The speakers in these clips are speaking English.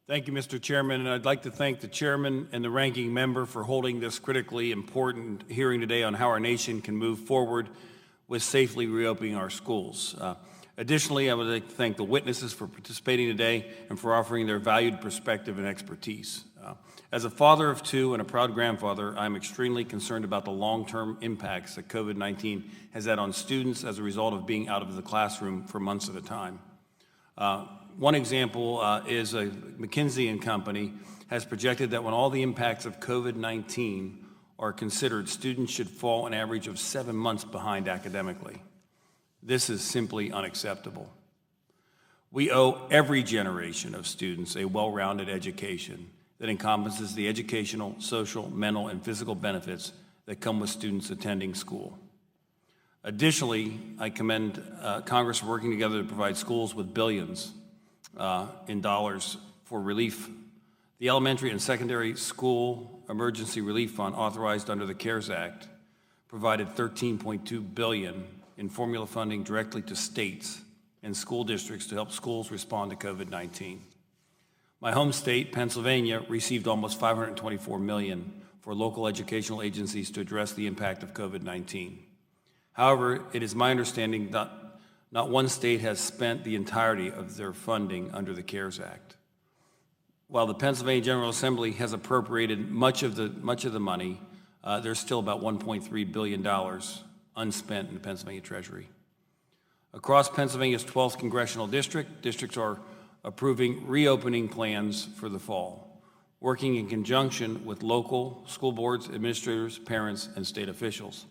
Thank you, Mr. Chairman, and I'd like to thank the chairman and the ranking member for holding this critically important hearing today on how our nation can move forward with safely reopening our schools. Additionally, I would like to thank the witnesses for participating today and for offering their valued perspective and expertise. As a father of two and a proud grandfather, I'm extremely concerned about the long-term impacts that COVID-19 has had on students as a result of being out of the classroom for months at a time. One example is McKinsey & Company has projected that when all the impacts of COVID-19 are considered, students should fall an average of 7 months behind academically. This is simply unacceptable. We owe every generation of students a well-rounded education that encompasses the educational, social, mental, and physical benefits that come with students attending school. Additionally, I commend Congress for working together to provide schools with billions in dollars for relief. The Elementary and Secondary School Emergency Relief Fund, authorized under the CARES Act, provided $13.2 billion in formula funding directly to states and school districts to help schools respond to COVID-19. My home state, Pennsylvania, received almost $524 million for local educational agencies to address the impact of COVID-19. However, it is my understanding that not one state has spent the entirety of their funding under the CARES Act. While the Pennsylvania General Assembly has appropriated much of the money, there's still about $1.3 billion unspent in the Pennsylvania Treasury. Across Pennsylvania's 12th congressional district, districts are approving reopening plans for the fall, working in conjunction with local school boards, administrators, parents, and state officials.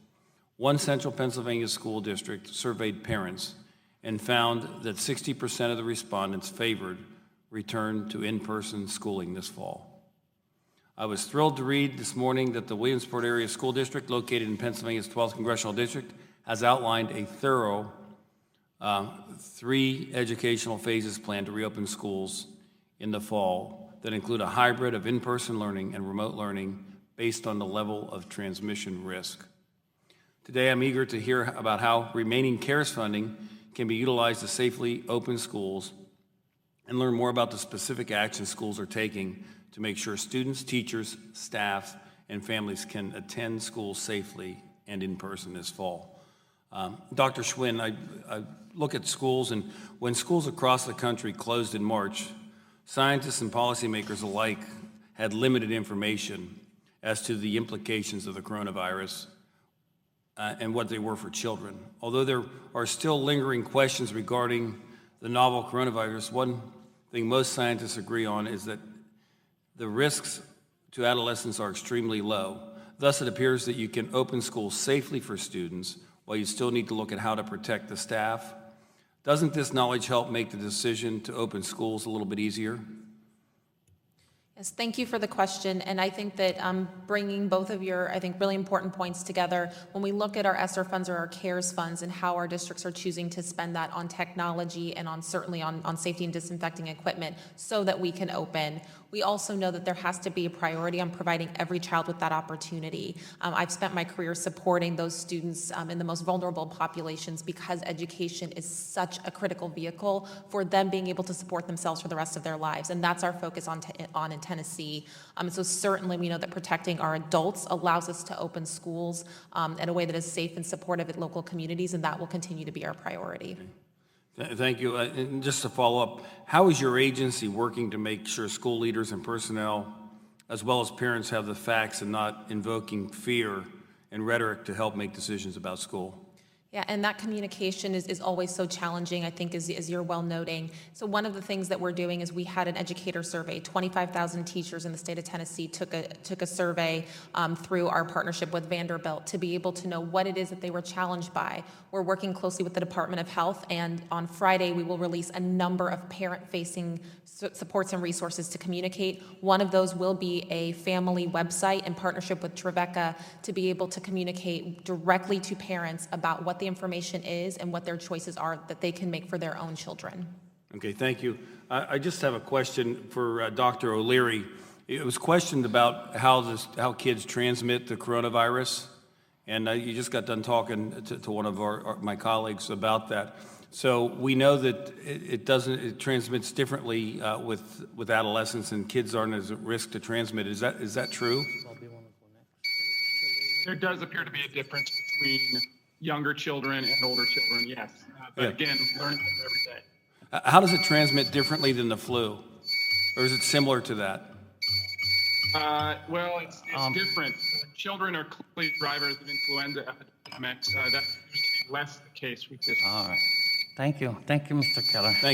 One central Pennsylvania school district surveyed parents and found that 60% of the respondents favored return to in-person schooling this fall. I was thrilled to read this morning that the Williamsport Area School District, located in Pennsylvania's 12th Congressional District, has outlined a thorough 3 educational phases plan to reopen schools in the fall that include a hybrid of in-person learning and remote learning based on the level of transmission risk. Today, I'm eager to hear about how remaining CARES funding can be utilized to safely open schools and learn more about the specific actions schools are taking to make sure students, teachers, staff, and families can attend school safely and in person this fall. Dr. Schwinn, I look at schools, and when schools across the country closed in March, scientists and policymakers alike had limited information as to the implications of the coronavirus and what they were for children. Although there are still lingering questions regarding the novel coronavirus, one thing most scientists agree on is that the risks to adolescents are extremely low. Thus, it appears that you can open schools safely for students while you still need to look at how to protect the staff. Doesn't this knowledge help make the decision to open schools a little bit easier? Yes, thank you for the question, and I think that bringing both of your, really important points together, when we look at our ESSER funds or our CARES funds and how our districts are choosing to spend that on technology and certainly on safety and disinfecting equipment so that we can open, we also know that there has to be a priority on providing every child with that opportunity. I've spent my career supporting those students in the most vulnerable populations because education is such a critical vehicle for them being able to support themselves for the rest of their lives, and that's our focus on in Tennessee. So certainly we know that protecting our adults allows us to open schools in a way that is safe and supportive at local communities, and that will continue to be our priority. Thank you. And just to follow up, how is your agency working to make sure school leaders and personnel, as well as parents, have the facts and not invoking fear and rhetoric to help make decisions about school? Yeah, and that communication is always so challenging, I think, as you're well noting. So one of the things that we're doing is we had an educator survey. 25,000 teachers in the state of Tennessee took a survey through our partnership with Vanderbilt to be able to know what it is that they were challenged by. We're working closely with the Department of Health, and on Friday we will release a number of parent-facing supports and resources to communicate. One of those will be a family website in partnership with Trevecca to be able to communicate directly to parents about what the information is and what their choices are that they can make for their own children. Okay, thank you. I just have a question for Dr. O'Leary. It was questioned about how kids transmit the coronavirus, and you just got done talking to one of my colleagues about that. So we know that it transmits differently with adolescents, and kids aren't as at risk to transmit. Is that true? There does appear to be a difference between younger children and older children, yes. But Yeah. again, learning every day. How does it transmit differently than the flu? Or is it similar to that? Well, it's different. Children are clearly drivers of influenza epidemics. That used to be less the case with this. All right. Thank you. Thank you, Mr. Keller.